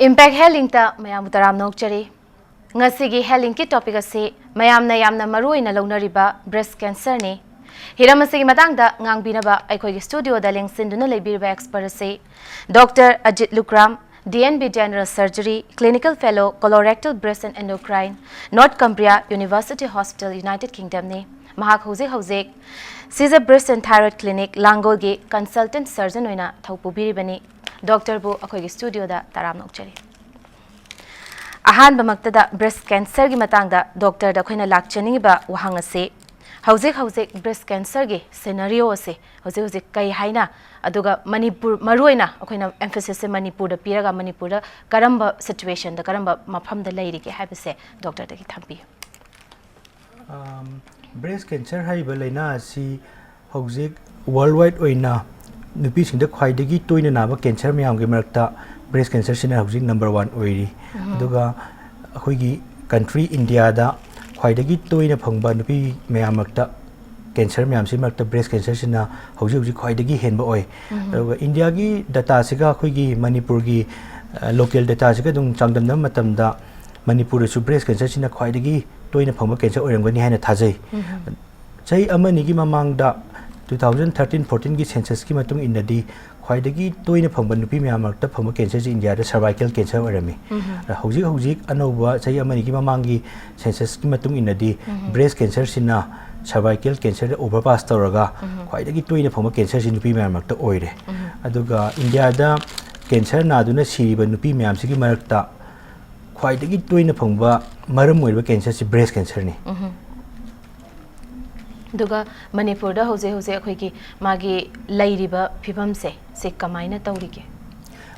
Impact Healing ta mayam taram nokchari. Ngasigi healing ki topic ase mayam na maru ina launariba breast cancer ni. Hiramasigi matangda ngangbinaba aikoi studio da lengsinduna lebirba expert ase Dr. Ajit Lukram, DNB General Surgery, Clinical Fellow, Colorectal Breast and Endocrine, North Cumbria University Hospital, United Kingdom ni. Mahak hojek Shija Breast and Thyroid Clinic Langolgi Consultant Surgeon oina thaupu bani. Doctor bu akoi studio da taram nokchari. Ahan bamaktada breast cancer gi matangda doctor da khoina lakchani ba wahang ase hojek breast cancer gi scenario ase hojek kai haina aduga Manipur maruina akhoina emphasis se Manipur da piraga Manipur da karamba situation da karamba mafam da lairi ge habise doctor da gi thampi. Breast cancer haiba laina si hojek worldwide oina nupi singda khwaidagi toina naba cancer myam ge marakta breast cancer sina hojik number 1 oiri aduga akhoi country India da khwaidagi toina phangba nupi myam marakta cancer myam si marakta breast cancer sina hojik khwaidagi henba oi aduga India gi data siga akhoi gi Manipur gi local data siga dung changdam matamda Manipur su breast cancer sina khwaidagi toina phangba cancer oirangani haina thajai chai amani gi mamangda 2013-14 की census की मतुंग इनदी ख्वाइदगी तोइना फंगबा नुपी म्यामरता फंगबा cancer जी India दा cervical cancer ओरमी हौजिक अनौबा चाहि अमनि की ममांगी census की मतुंग इनदी breast cancer सिना cervical cancer दा overpass तौरगा ख्वाइदगी तोइना फंगबा cancer जी नुपी म्यामरता ओइरे अदुगा India दा कैंसर नादुना सिरिबा नुपी म्याम सिगी मरकता ख्वाइदगी तोइना फंगबा मरम ओइबा कैंसर सि ब्रेस्ट कैंसर नि दुगा मणिपुर दा होजे अखोई की मागी लैरिबा फिबम से कमाइना तौरिगे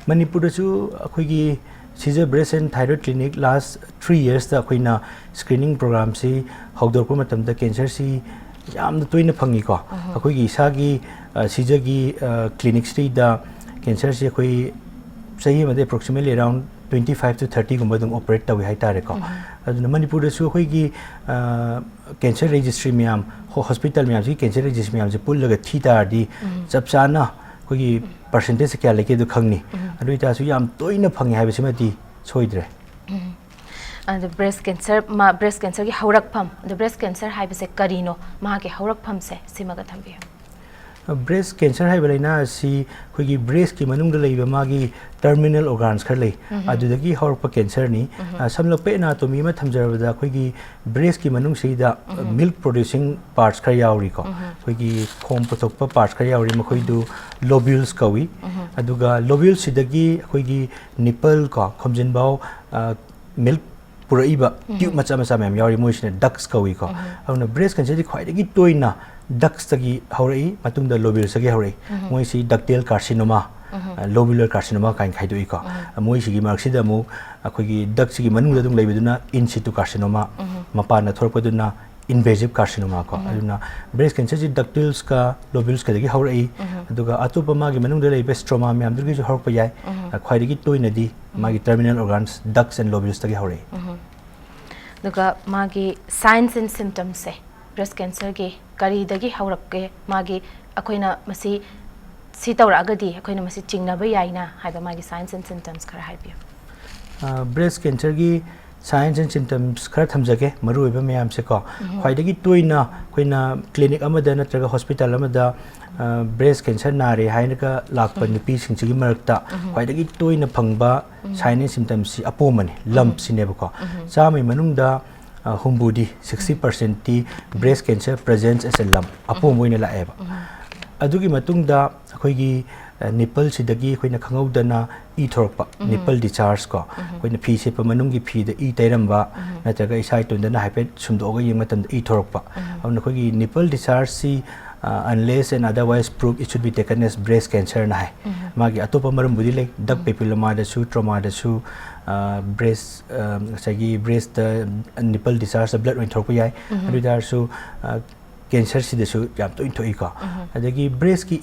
मणिपुर सु अखोई की Shija Breast and Thyroid Clinic last 3 years da अखोइना स्क्रीनिंग प्रोग्राम से हौदोरपा मतमदा कैंसर सि यामना तोइना फंगी को अखोई की इसागी Shija की क्लिनिक स्टे दा कैंसर से अखोई सही मदे approximately around 25 to 30 गुंबा दुंग ऑपरेट तवे हाइ तारे को अदुना मणिपुर सु अखोई की कैंसर रजिस्ट्री म्याम हॉस्पिटल म्याम जी कैंसर रजिस्ट्री म्याम जे पुल्लगा थी तारदी चपचाना अखोई परसेंटेज क्या लेके दु खंगनी अदु इतासु याम तोइना फंगे हाइबसिमती सोइद्रे and breast cancer की हौरकफम द breast cancer हाइबसे करिनो मा के हौरकफम से सिमगा थंबि ब्रेस्ट कैंसर है बलेना सी कोई ब्रेस्ट की मनुंग लेबा मागी टर्मिनल ऑर्गन्स खर ले अदुदगी हौरप कैंसर नि समलप एनाटोमी में थमजरबदा कोई ब्रेस्ट की मनुंग सिदा मिल्क प्रोड्यूसिंग पार्ट्स खर यावरी को कोई खोम पथोप पार्ट्स खर यावरी मखोई दु लोब्यूल्स कवी अदुगा लोब्यूल्स सिदगी कोई निपल को खोमजिनबाव मिल्क पुरइबा ट्यूब मचा मैम यावरी मोइसने डक्स कवी को अउना ब्रेस्ट कैंसर दि ख्वाइदगी तोइना डक्स तगी हौरई मतुंग द लोब्यूल्स तगी हौरई मोइसी डक्टेल कार्सिनोमा लोब्यूलर कार्सिनोमा काइन खाइदोइ को मोइसी की मार्क्सी द मु अखोगी डक्स की मनुंग दुंग लेबदुना इन सिटु कार्सिनोमा मपाना थोरपदुना इन्वेजिव कार्सिनोमा को अदुना ब्रेस्ट कैंसर जी डक्टेल्स का लोब्यूल्स का दगी हौरई अदुगा अतोपा मागी मनुंग द लेबे स्ट्रोमा म्याम दुगी जो हौरप याय ख्वाइदगी तोइनदी मागी terminal organs ducts and lobules तगी हौरई दुगा मागी साइंस एंड सिम्पटम्स से ब्रेस्ट कैंसर के करीदगी हौरपके मागी अखोइना मसी सी तौरगदी अखोइना मसी चिंगनाबा याइना हाइबा मागी साइंस एंड सिम्पटम्स खरा हाइबियो ब्रेस्ट कैंसर की साइंस एंड सिम्पटम्स खरा थमजगे मरुइबा मैम से को ख्वाइदगी तोइना अखोइना क्लिनिक अमदा नत्रगा हॉस्पिटल अमदा ब्रेस्ट कैंसर नारे हाइनका लाकपा नुपी सिंगसिगी मरकता ख्वाइदगी तोइना फंगबा साइंस एंड सिम्पटम्स अपोमने लंप सिनेबको चामै मनुंगदा हुम्बुदी 60% ती breast cancer presents as a lump अपोम ओइना लाएबा अदुगी मतुंगदा अखोइगी निपल सिदगी अखोइना खंगौदना ई थोरकपा निपल डिचार्ज को अखोइना फी सेप मनुंगी फी द ई तैरंबा नत्रगा इसाइ तोंदना हाइपेट सुमदोगा यंग मतंद ई थोरकपा अउना अखोइगी निपल डिचार्ज सी unless and otherwise proved it should be taken as breast cancer na hai magi atopa maram budi le duct papilloma da su trauma da su breast sagi breast nipple discharge blood when thorpa yai adu dar su cancer si da su yam to into ika adagi breast ki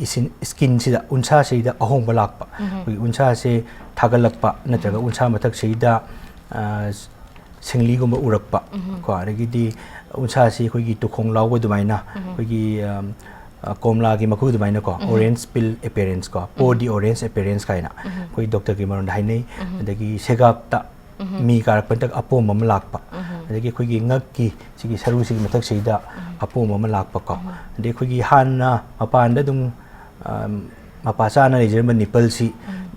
skin si da unsa se da ahong balak pa unsa se thagalak pa natraga unsa mathak se da singli gumba urak pa ko adagi di unsa si khoi gi tukhong law dumaina khoi gi komla ki maku dumaina ko orange peel appearance ko po di orange appearance kaina koi doctor ki maron dai nei adagi segap ta mi karak pantak apom ma lakpa adagi khoi gi ngak ki sigi saru sigi matak seida apom ma lakpa ko adagi khoi gi hanna mapan da dum mapasa na lejer man nipple si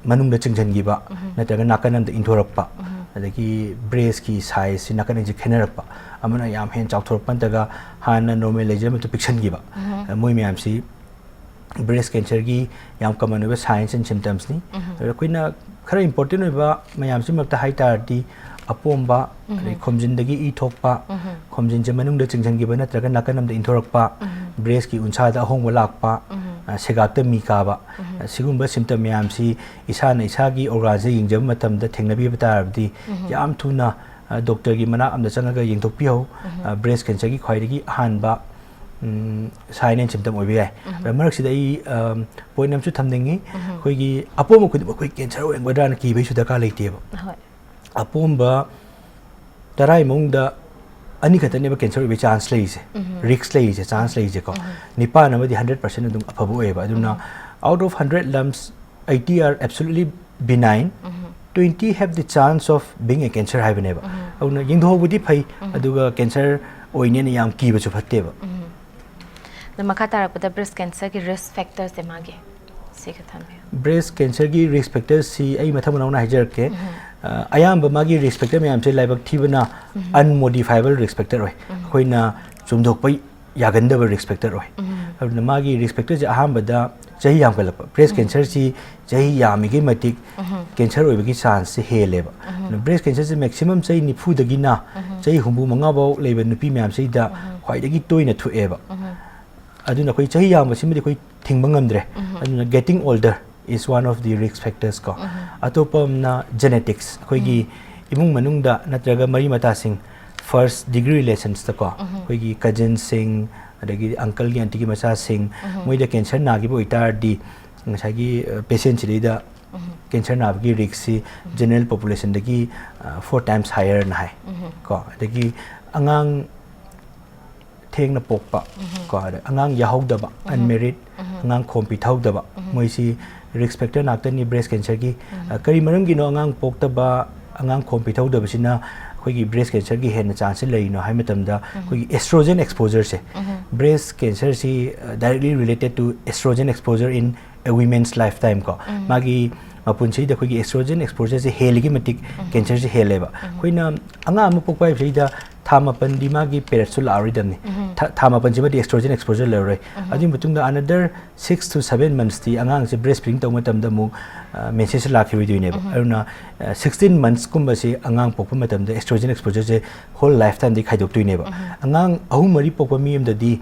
manung da chingjan gi ba nataga nakanam da inthorap pa adagi breast ki size si nakan ji khenerap pa amana yam hen chawthor pantaga hanna normal lejer ma to picture gi ba moi myam si breast cancer gi yam common over signs and symptoms ni koina khara important over mayam si makta high tardi apomba khomjin dagi e thokpa khomjin je manung da chingjan gi ba natraga nakanam da inthorappa breast ki unsa da hongwa lakpa segakta mi ka ba sigumba symptom mayam si isa na isa gi organ yingjam matam da thengnabi batarabdi yam thuna doctor gi mana am da changaga yingthokpiho breast cancer gi khwaidagi hanba sign and symptom obi ai marak sida I point nam chu thamningi khoi gi apom khudi khoi cancer eng badana ki bai su da ka leite ba apom ba tarai mong da ani khata ne ba cancer be chance lei se risk lei se chance lei je ko nipa na di 100% adum aphabu e ba aduna out of 100 lumps 80 are absolutely benign 20 have the chance of being a cancer haibane ba auna yingtho budi phai aduga cancer oine ne yam ki ba chu phatte ba Namakatara breast cancer ki risk factors de mage breast cancer ki risk factors si ai matham nauna hajar ke ayam ba magi risk factor me am se laibak thibana unmodifiable risk factor oi khoina chumdok pai yaganda ba risk factor oi abna magi risk factor je aham bada jahi yam kalap breast cancer si jahi yami gi matik cancer oi bagi chance se hele ba breast cancer se maximum jai nifu dagi na jai humbu manga ba leiba nupi me am se da khwai dagi toina thu e ba aduna koi chahi yang basimdi koi thingba ngamdre aduna getting older is one of the risk factors ko atopam na genetics koi gi imung manung da natraga mari mata sing first degree relations ta ko koi gi cousin sing adagi uncle gi auntie gi macha sing moi da cancer na gi boitar di ngasai gi patient chiri da cancer na gi risk si general population da gi 4 times higher na hai ko adagi angang thengna pokpa ko angang yahodaba unmarried angang khompi thaudaba moisi risk factor nakta ni breast cancer gi kari maram gi no angang pokta angang khompi thaudaba sina khoi gi breast cancer gi hen chance lei no hai matam da khoi gi estrogen exposure se breast cancer si directly related to estrogen exposure in a women's lifetime ko magi mapunchi da khoi gi estrogen exposure se heligi matik cancer se heleba khoina anga am pokpai seida thama pandi magi period sul aridam ni thama panji ma estrogen exposure le roi adi mutung da another 6 to 7 months ti angang se breastfeeding taw matam da mu message la khi wi ne ba aruna 16 months kumba se angang pokpa matam da estrogen exposure se whole lifetime di khaidok tu ne ba angang ahum mari pokpa mi am da di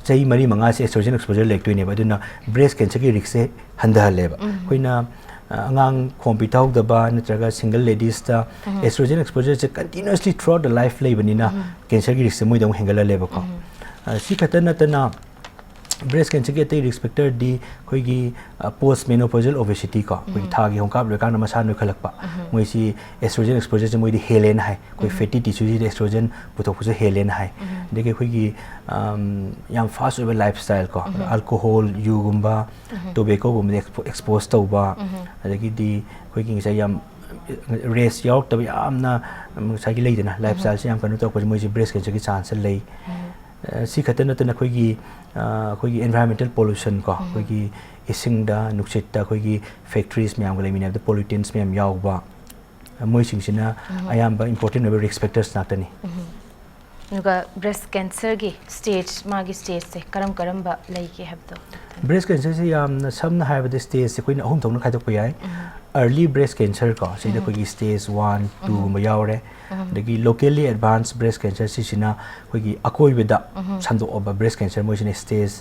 chai mari manga se estrogen exposure lek tu ne ba aduna breast cancer ki risk se handa le ba koina angang khompi thauk da ba natraga single ladies ta estrogen exposure se continuously throughout the life lei banina cancer gi risk moi dong hengala le ba ko si khatana tana breast cancer ge te risk factor di khoi gi post menopausal obesity ko khoi tha gi hongkap le kana masa noi khalak pa moi si estrogen exposure se moi di helen hai khoi fatty tissue di estrogen puthok pu se helen hai de ge khoi gi yam fast over lifestyle ko alcohol yu gumba tobacco gumba expose to ba adagi di khoi gi sa yam race yok ta yamna sa gi leidena lifestyle se yam kanu to ko moi si breast cancer gi chance lei si khatana tana khoi gi environmental pollution ko khoi gi ising da nukchit ta khoi gi factories myam ga lemina the pollutants myam yaw ba moi sing sina ayam ba important risk factors na tani nuga breast cancer gi stage magi stage se karam ba lei ki habdo breast cancer se yam na samna haiba the stage se koina ahum thongna khaidok pa yai early breast cancer ko se da khoi gi stage 1 2 ma yawre dagi locally advanced breast cancer si sina khoi gi akoi beda sando oba breast cancer mo sina stage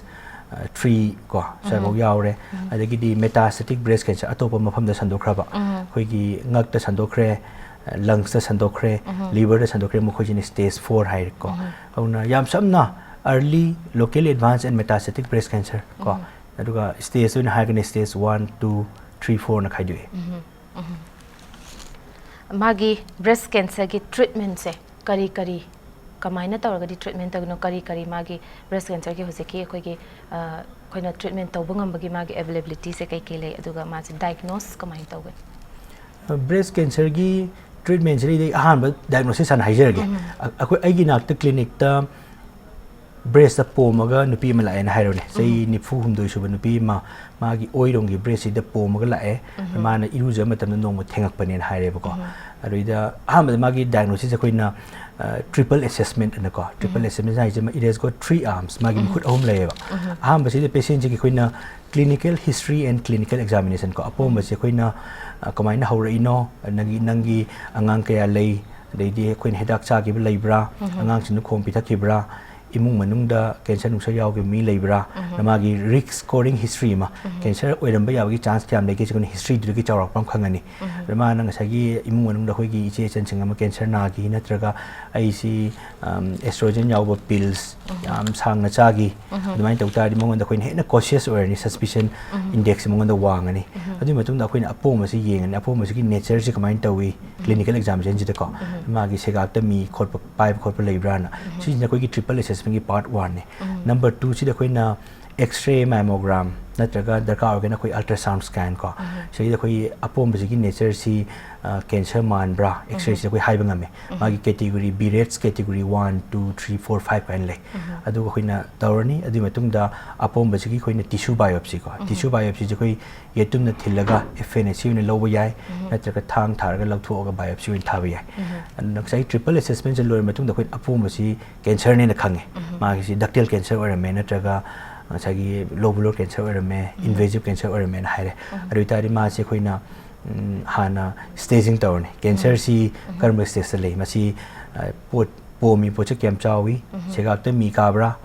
3 ko sa bo yawre adagi di metastatic breast cancer atopa mafam da sando khraba khoi gi ngak ta sando khre lungs ta sando khre liver ta sando khre mo khoi ni stage 4 hai ko auna yam samna early locally advanced and metastatic breast cancer ko aduga stage na high stage 1 2 3 4 na khai dui magi breast cancer ki treatment se kari कमाइना तौरगदी treatment तगनो करी करी मागी breast cancer के होजेकी अखोइगे अखोइना ट्रीटमेंट तौब ngambagi मागी अवेलेबिलिटी से कई के ले अदुगा मासे डायग्नोस कमाइन तौगन ब्रेस्ट कैंसर की ट्रीटमेंट से अहम डायग्नोसिस हाइजरगे अखोई अगी नाक्ता क्लिनिक ता ब्रेस्ट पोमगा नुपी मा लाए हाइरोने सही निफु हुमदोई सुब नुपी मागी ओइरोंगी ब्रेस्ट द पोमगा लाए माना इरुज मतम नोंग थेंगकपने हाइरेबको अरुइदा अहम मागी डायग्नोसिस अखोइना ट्रिपल असेसमेंट न को ट्रिपल असेसमेंट हाइजे इट हैज गॉट 3 आर्म्स मागी मुखुत अहम लेबा अहम बसी पेशेंट जी अखोइना clinical history and clinical examination को अपोम बसी अखोइना कमाइना हौरइनो नंगी अंगांग कया लई देदी अखोइना हिदाक चागिब लैब्रा अंगांग सिनु खोम पिथकिब्रा इमुंग मनुंगदा कैंसर नुसा यावगे मी लेब्रा नमागी रिस्क स्कोरिंग हिस्ट्री मा कैंसर ओइरंबा यावगी चांस क्याम लेगे जकोन हिस्ट्री दुगी चावरपम खंगनी रमा नंग सगी इमुंग मनुंगदा होगी इचे चनसिंग अमा कैंसर नागी नत्रगा आईसी एस्ट्रोजन यावबो पिल्स याम सांगना चागी दुमाइन तौतारी मंगोंदा खोइन हेना कॉशियस ओरनी सस्पिशन इंडेक्स मंगोंदा वांगनी अदु मतुंगदा खोइन अपोमसी येंगनी अपोमसी की नेचर से कमाइन तवी क्लिनिकल एग्जामिनेशन जिदको मागी सेगाक्ता मी खोप पाइप खोप लेब्रा ना सिजना कोई की ट्रिपल की पार्ट 1 ने नंबर 2 से कोई एक्सरे मैमोग्राम नत्रगा दरकार होगना कोई अल्ट्रासाउंड स्कैन को सही कोई अपोम बजी नेचर सी कैंसर मानब्रा एक्सरे से कोई हाइबंग में मागी कैटेगरी बी रेट्स कैटेगरी 1 2 3 4 5 काइन ले अदु कोइना तौरनी अदु मतुंगदा अपोम बजी कोइना टिश्यू बायोप्सी को टिश्यू बायोप्सी जे कोई येतुम न थिलगा एफएनएसी ने लोबो याय नत्रगा थांग थारगा लौथोगा बायोप्सी इन थाबा याय नक्साई ट्रिपल असेसमेंट जे लोर मतुंगदा कोइ अपोम बजी कैंसर ने खंगे मागी सी डक्टल कैंसर और में नत्रगा सागी लोबुलर कैंसर और में इन्वेजिव कैंसर और में हाइरे अरुतारी मा से कोइना हाना स्टेजिंग तौरने कैंसर सी कर्म स्टेज से ले मसी पोमी पोचे कैम चावी सेगाक्ते मी काबरा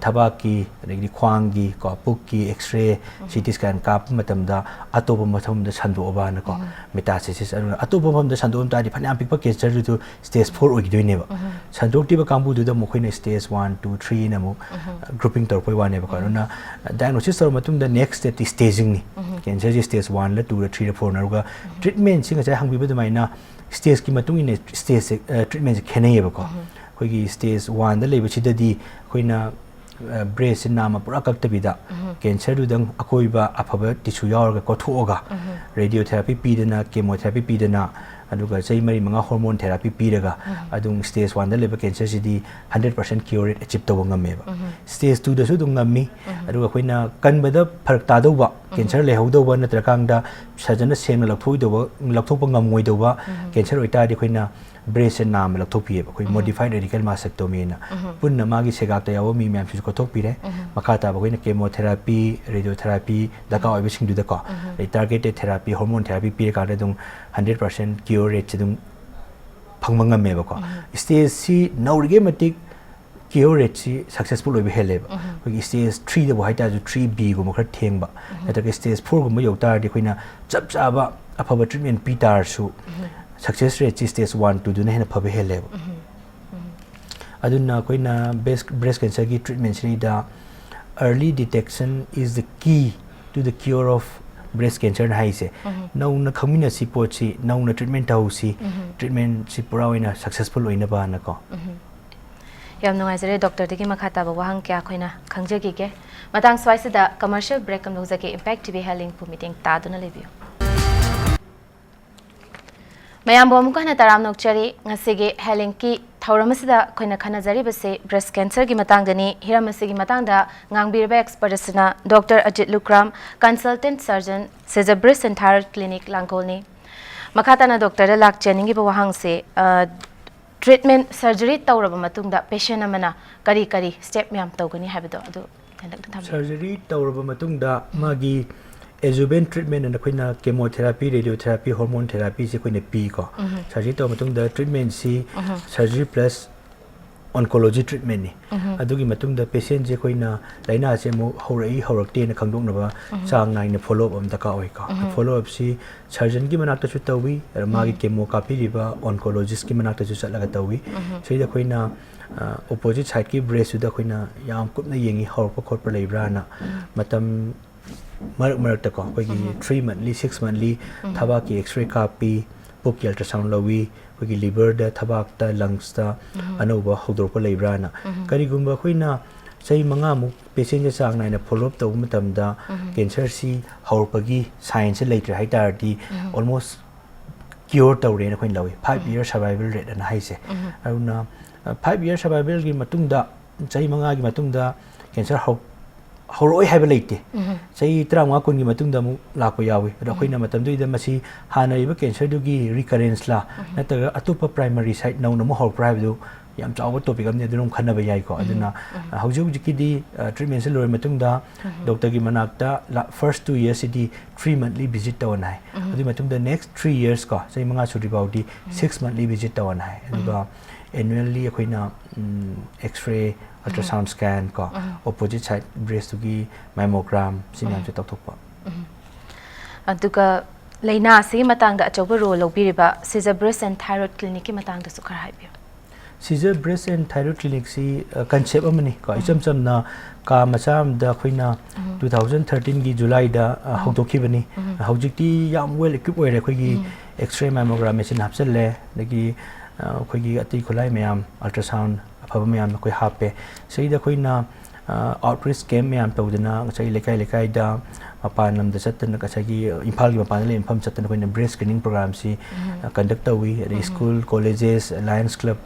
थबाकी अदगी ख्वांगी को पुक्की एक्सरे सीटी स्कैन काप मतमदा अतोप मथमदा संदोबा नको मेटास्टेसिस अतोप मथमदा संदोम तादि फन्याम पिकपा कैंसर दु stage 4 ओगिदोइनेबा संदोक्तिबा कांबुदु the मखोइने stage 1 2 3 Namu grouping तौर पोइ वानेबा करुना डायग्नोसिस तौर मतुंग द नेक्स्ट स्टेप स्टेजिंग नि कैंसर जी स्टेज 1 ल 2 ल 3 ल 4 नरुगा ट्रीटमेंट सिंग चाहे हंगबिबा दुमाइना स्टेज की मतुंग इन स्टेज ट्रीटमेंट खेनेबा को कोई स्टेज 1 द लेबसिददी कोइना ब्रेस्ट नाम पूरा कक्तबिदा कैंसर दुदंग अकोइबा अफबा टिश्यू यावरगा कोथोगा रेडियोथेरापी पीदना केमोथेरापी पीदना अदुगा चै मरी मंगा हार्मोन थेरापी पीरगा अदुंग स्टेज 1 दा लेबा कैंसर सिदी 100% क्योर रेट अचीव तब ngमेबा स्टेज 2 दसु दुंग ngमी अदुगा खोइना कनबदा फरक तादौबा कैंसर लेहौदौबा नत्रकांगदा सजना सेंगना लखथोइदौबा लखथोपा ngमोइदौबा कैंसर ओइतादि खोइना ब्रेस्ट नाम लखथोपिएबा खोइ मॉडिफाइड रेडिकल मासेक्टोमी ना पुन्ना मागी सेगाक्ता यावो मी म्याम सिस कोथोपिरे मखाता बगोइना केमोथेरापी रेडियोथेरापी दका ओइबसिंग दुदको टारगेटेड थेरापी हार्मोन थेरापी पीरका दुंग 100% क्योर रेट से दुंग फंगमंगमेबा को स्टेज सी नौरगे मटिक क्योर रेट सी सक्सेसफुल ओइबे हेलेबा कोइ स्टेज 3 दबो हाइता जु 3B गो मखर थेंगबा नतके स्टेज 4 गो म योतार दि खोइना चप चाबा अफबा ट्रीटमेंट पीतार सु सक्सेस रेट स्टेज 1 2 दुने हेना फबे हेलेबा अदुना कोइना ब्रेस्ट कैंसर की ट्रीटमेंट सिदा early detection is the key to the cure of breast cancer हाइसे नौना खमिना सी पोची नौना ट्रीटमेंट हाउसी ट्रीटमेंट सी पूरा होइना सक्सेसफुल होइना बा नको याम नुंगाइजरे डॉक्टर दगी मखाता बा वहां क्या खोइना खंगजगी के मतंग स्वाइसदा कमर्शियल ब्रेक कम लोजके इंपैक्ट टीवी हेलिंग पु मीटिंग तादुना लेबियो मयाम बोमुका ना तराम नोकचरी ngasiगी हेलिंग की थौरमसिदा खोइना खनाजरी बसे ब्रेस्ट कैंसर की मतंगदनी हिरमसिगी मतंगदा ngangbirba expert asina doctor Ajit Lukram consultant surgeon सेजा ब्रेस्ट एंड थायराइड क्लिनिक लांगकोलनी मखाताना डॉक्टर लाक्चनिंगी बवहांग से ट्रीटमेंट सर्जरी तौरब मतुंगदा पेशेंट अमना करी करी स्टेप म्याम तौगनी हाबिदो अदु सर्जरी तौरब मतुंगदा मागी एजुबेंट ट्रीटमेंट and कोइना केमोथेरापी रेडियोथेरापी हार्मोन थेरापी से कोइना पी को सर्जरी तो मतुंगदा ट्रीटमेंट सी सर्जरी प्लस ऑन्कोलॉजी ट्रीटमेंट ने अदुगी मतुंगदा पेशेंट जे कोइना लाइना से मो हौरई हौरक्ते न खंगदोंनबा चांग नाइन फॉलो अप दका ओइ का फॉलो अप सी सर्जन की मनाक्ता छु तवी मागी केमो कापी रिबा ऑन्कोलॉजिस्ट की मनाक्ता छु चलगा तवी सेदा कोइना ऑपोजिट साइड की ब्रेस्ट दा कोइना याम कुपना येंगी हौरप खोरप लेब्रा ना मतम मरक मरक तक कोई 3 monthly 6 monthly थबा की x-ray copy puk ultrasound lawi khoi liver da thabak ta lungs ta anoba hodor ko leibrana kari gumba khoina sei manga mu patient ja sang naina follow up to matam da cancer si haurpagi science later haitar di almost cure tawre na khoin lawi 5 year survival rate an haise auna 5 year survival gi matung da sei manga gi matung da cancer horoi haiba leite sei 35 kun gi matung da mu lakpa yawi ado khoina matam du ida masi hana iba cancer du gi recurrence la nataga atupa primary site no no mo hor private du yam chawa topic amne dunum khana ba yai ko aduna hauju ki di treatment se loi matung da doctor gi manakta first 2 years di 3 monthly visit to nai adu matung da next 3 years ko sei manga suri baw di 6 monthly visit to nai aduga annually akoina x-ray ultrasound scan ko opposite side breast gi mammogram sinam se tok pa aduga laina si matang da achoba role lobiriba Shija breast and thyroid clinic ki matang da su khar haibi Shija breast and thyroid clinic si concept amani ko isam sam na ka macham da khoina 2013 gi July da haudoki bani haujikti yam well equipped oire khoi gi x-ray mammogram machine hapsel le lagi khoi gi ati khulai mayam ultrasound afaba mayam khoi hape sei da khoina outreach camp mayam tawdana chai lekai da mapan lam da chatna ka chagi imphal gi mapan le infam chatna khoina breast screening program si conduct tawi at school colleges Lions Club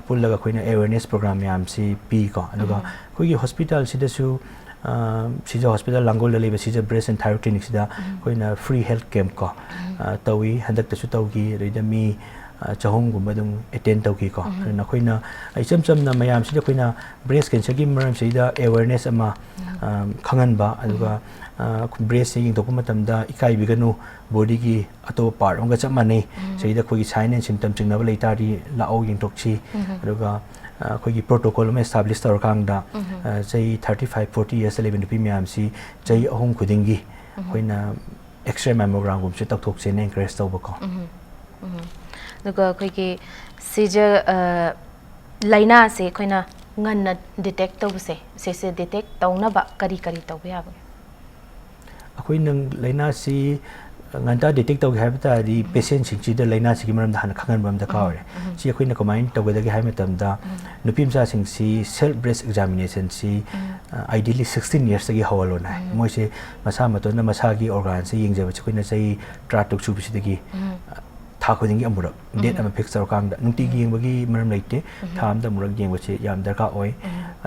pullaga khoina awareness program mayam si pi ko aduga khoi gi hospital si da su Shija hospital langol da leba Shija breast and thyroid clinic si da khoina free health camp ko tawi handak ta su tawgi reida mi chahong gumba dung attend tawki ko na khoina isam sam na mayam si da khoina breast cancer gi maram si da awareness ama khangan ba aduga breast ying tokpa matam da ikai biganu body gi ato part onga chamani sei da khoi sign and symptom chingna ba leita ri la au ying tokchi aduga khoi gi protocol ma establish tor kang da sei 35 40 years 11 pi myam si sei ahum khudingi khoina x-ray mammogram gum se tok che ne encourage tawba ko aduga khoi gi Shija laina se khoina ngan na detect tawse se detect tawna ba kari tawba ya ba akoi nang laina si nganta detect tawgi habta di patient sing chi da laina si maram da han khangan bam da kawre si akoi na comment tawga da gi haime tam da nupim sa sing si self breast examination si ideally 16 years gi hawalo na moi se masa mato na masa gi organ si yingje ba chi koi na sei tratuk chu bi si da gi tha khuding gi amura date ama fix tor kang da nungti gi yengba gi maram leite tham da murak yengba che yam darka oi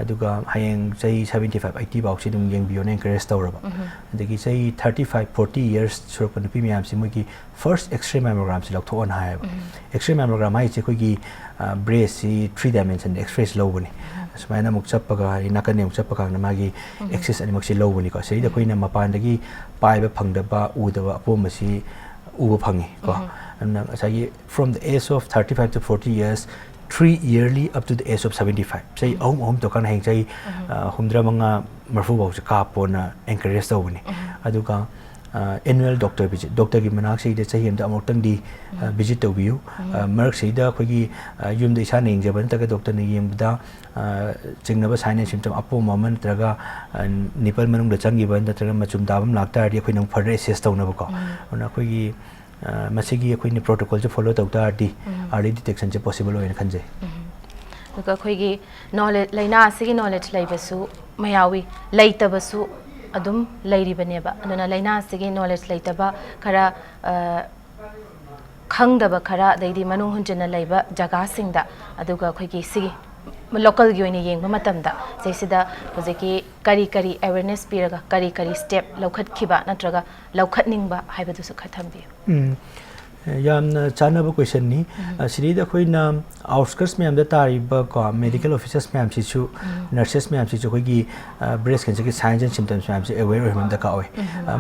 aduga hayeng sei 75 80 bauk si dung yeng bion encourage tawraba adagi sei 35 40 years suruk pan pi myam si moi gi first x-ray mammogram si lokthon on hai x-ray mammogram ai che koi gi breast si 3 dimension x-rays low bani smaina muk chappaga ina kan muk chappaga na magi access ani muk si low bani ko sei da koi na mapan dagi pai ba phangda ba u da ba apom si uba phangi ko from the age of 35 to 40 years 3 yearly up to the age of 75 say to kan heng say humdra manga marfu baw se ka pona encourage tawni aduga annual doctor visit doctor gi manak sei de chahim da amok di visit tawiu mark sei da khoi gi yum de isa ning jaban ta ga doctor ni yem da chingna ba sign and symptom apo moment traga nipal manung da changi ban da traga machum dabam lakta ri khoi nang further assess tawna ba ko ona khoi gi masigi khoi ni protocol je follow tawta di early detection je possible hoina khanje duka khoi gi knowledge laina sigi knowledge laibasu mayawi laitabasu adum lairibane ba aduna laina sigi knowledge laitaba khara khangdaba khara daidi manung hunjana laiba jaga singda aduga khoi gi sigi local gi oine yengba matamda seisida hojeki kari awareness piraga kari step laukhat khiba natraga laukhat ningba haibadu su khathambi yamna chanaba question ni sirida khoina outskirts me amda tariba ko medical officers me am si chu nurses me am si chu khoi gi breast cancer ki signs and symptoms me am si aware him da ka oi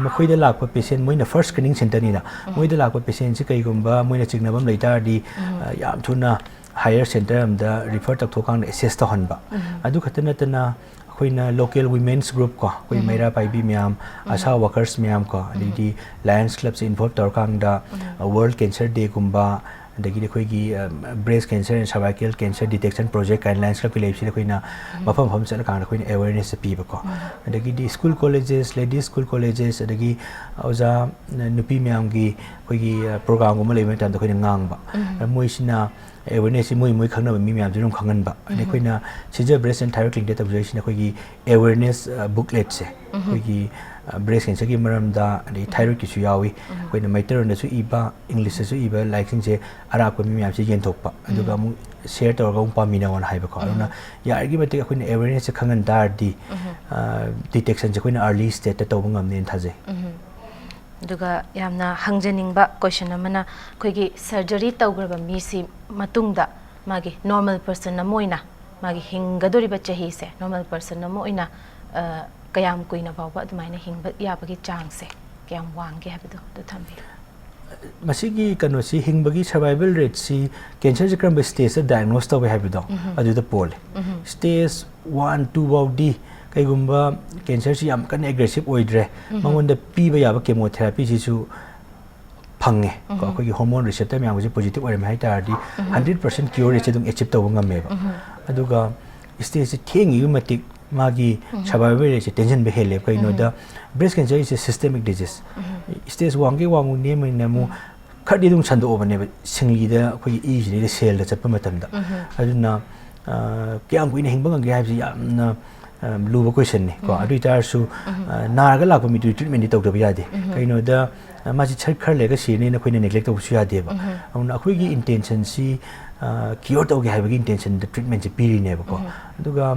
makhoi da lakpa patient moina first screening center ni da moi da lakpa patient si kai gumba moina chignabam leita di yam thuna higher center amda refer tak thokang assess ta hanba adu khatana tana khoina local women's group ko koi meira pai bi myam asa workers myam ko di Lions Club se involved tor kang da World Cancer Day gumba adagi akhoi breast cancer and cervical cancer detection project guidelines la pilai si akhoi na mafam pham chala kan akhoi awareness pi ba ko adagi di school colleges ladies school colleges adagi oza nupi myam gi akhoi program gum le mai tan akhoi ngang ba moi sina awareness moi khangna ba mi myam jum khangan ba ani akhoi na Shija breast and thyroid clinic data observation akhoi awareness booklet se akhoi breast cancer ki maram da ani thyroid ki su yawi akhoi na maiter na su iba english su iba like sing se ara ko mi myam se yen thok pa aduga mu share tor ga pa mi na on hai ba ko na ya gi mate akhoi na awareness se khangan dar di detection se akhoi na early stage ta tawba ngam ne thaje duga yamna hangjaning ba question amana khoigi surgery tawgraba mi si matungda magi normal person na moina magi hingadori ba chahi se normal person na moina kayam kuina bawa admaina hingba yabagi chang se kyam wange habdo do thambi masigi kano si hingbagi survival rate si cancer kram stage diagnose taw habdo adu da pole stage 1 2 bawdi kaigumba cancer si am kan aggressive oidre mangonda piba yaba chemotherapy si su phange ko ko hormone receptor myam ji positive ore mai tardi 100% cure rate dung achieve taw ngame ba aduga stage si thengi matik magi survival rate tension be hele kai no da breast cancer is a systemic disease stage wangi wangu ne mai namu khadi dung chando obane singli da ko e ji de cell da chapa matam da aduna kyam ko ine hingba ngi ha ji yamna luba question ni ko adu tar su nar ga la ko mi treatment ni taw da ya de kai no da ma ji char khar le ga si ne na ko ne neglect taw su ya de ba amna akhoi gi intention si cure taw gi ha ba gi intention the treatment ji piri ne ba ko aduga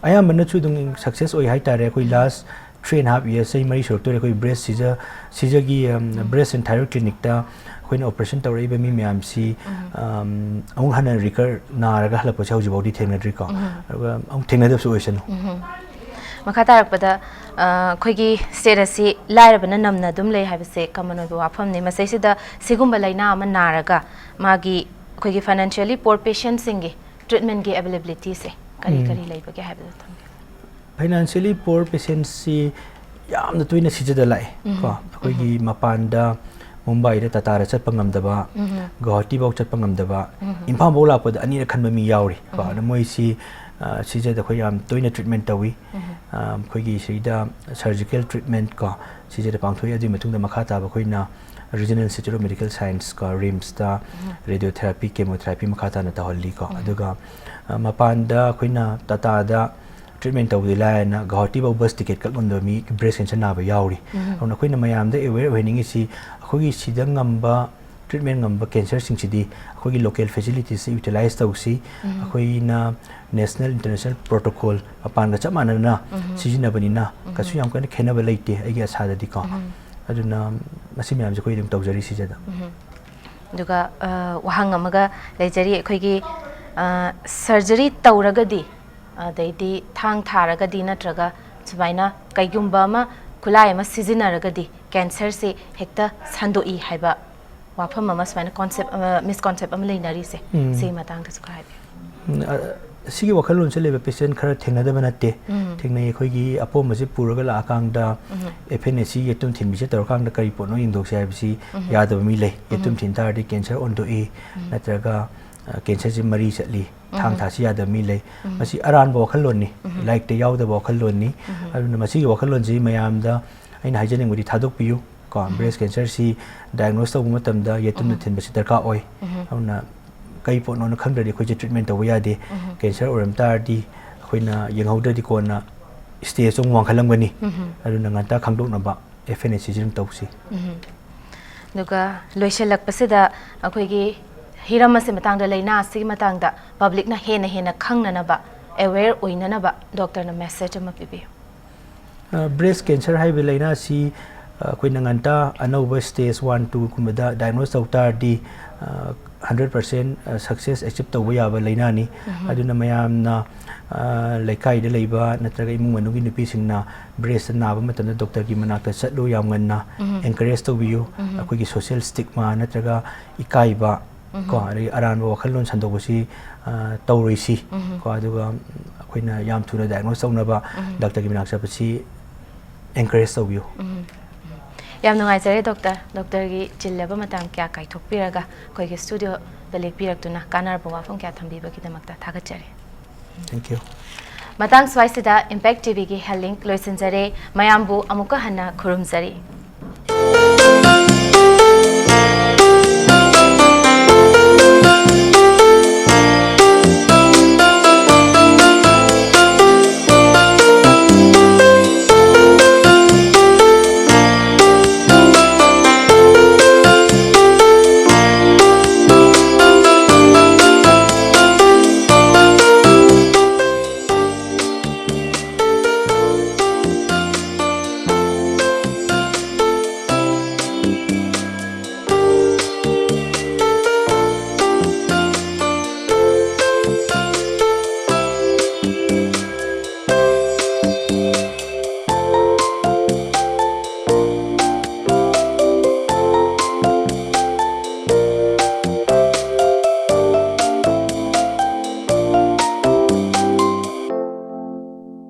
ayam mana chu dung success oi hai tare koi last 3.5 years sai mari short to koi breast Shija gi breast and thyroid clinic ta koi na operation tawrei ba mi myam si amung hanan recur na raga hala po chau ji body thengna dri ko amung thengna da so oisan makha tarak pada khoigi state si lairabana namna dum lei habse common oi wafam ne masai sida sigumba laina ama naraga magi khoigi financially poor patients singi treatment gi availability se kari kari lei ba ge habda tham financially poor patients si yamna tuina Shija da lai ko koi gi mapanda Mumbai da tatara chat pangam da ba Guwahati bau chat pangam da ba Imphal bau la pa da ani ra khan ba mi yauri ko na moi si Shija da khoi yam toina treatment tawi khoi gi sida surgical treatment ko Shija da pangthoi adi matung da makha ta ba khoi na Regional Institute of Medical Science ko RIMS da radiotherapy chemotherapy makha ta na ta holli ko aduga mapanda khoi na tata da treatment tawi la na Guwahati bau bus ticket kal gondo mi breast cancer na ba yauri ona khoi na mayam da aware hoining si akhoi sida ngamba treatment ngamba cancer sing chidi akhoi local facilities se utilize tawsi akhoi na national international protocol apan ga chamana na sijina bani na kasu yam kan khena ba leite agi asa da di ko aduna masi myam je khoi dum tawjari Shija da duga wahang amaga lejari akhoi gi surgery tawragadi daidi thang tharagadi natraga subaina kaigumba ma khulai ma sizinaragadi cancer se hekta sandoi haiba wafam ama subaina concept misconcept ama leinari se se matang ta sukai sigi wakhalon se leba patient khara thengna da banate thengnai khoi gi apom ma se puraga la akang da FNC yetum thin bi se tor kang da kari po no indok se bisi yada mi le yetum thin tar di cancer on do e natraga cancer ji mari chatli thang tha si yada mi le masi aran bo khalon ni like te yaw da bo khalon ni aduna masi bo khalon ji mayam da aina hajene ngudi thadok piu ko breast cancer si diagnose taw matam da yetum thin bi se darka oi aduna kai po no khang da khoi ji treatment taw ya de cancer oram tar di khoi na yenghau da di ko na stage ong wang khalang bani aduna ngata khangdok na ba FNC jim taw si duga loiselak pasida akhoi gi hiram se matang da leina si matang da public na hena khangna na ba aware oina na ba doctor na message ma pibi breast cancer hai bi leina si koi nanganta anova stage 1 2 kumada diagnose taw tar di 100% success achieve taw ya ba leina ni aduna mayam na laikai da leiba natraga imung manugi nupi singna breast na ba matan doctor gi manakta chatlo yam nganna encourage taw biu akoi gi social stigma natraga ikai ba ko ari aran bo khalon sandok si tawri si ko aduga akoina yam thuna diagnose tawna ba doctor gi minak sa si encourage taw biu ꯌꯥꯝ ꯅꯨꯡꯉꯥꯏꯖꯔꯦ ꯗꯣꯛꯇꯔꯒꯤ ꯆꯤꯜꯂꯕ ꯃꯇꯝ ꯀꯌꯥ ꯀꯥꯏꯊꯣꯛꯄꯤꯔꯒ ꯑꯩꯈꯣꯏꯒꯤ ꯁ꯭ꯇꯨꯗꯤꯑꯣꯗ ꯂꯦꯛꯄꯤꯔꯛꯇꯨꯅ ꯀꯥꯟꯅꯔꯕ ꯋꯥꯐꯝ ꯀꯌꯥ ꯊꯝꯕꯤꯕꯒꯤꯗꯃꯛꯇ ꯊꯥꯒꯠꯆꯔꯤ Thank you. ꯃꯇꯥꯡ ꯁ꯭ꯋꯥꯏꯁꯤꯗ ꯏꯝꯄꯦꯛ ꯇꯤꯚꯤꯒꯤ ꯍꯦꯜ ꯂꯤꯡꯛ ꯂꯣꯏꯁꯤꯟꯖꯔꯦ ꯃꯌꯥꯝꯕꯨ ꯑꯃꯨꯛꯀ ꯍꯟꯅ ꯈꯨꯔꯨꯝꯖꯔꯤ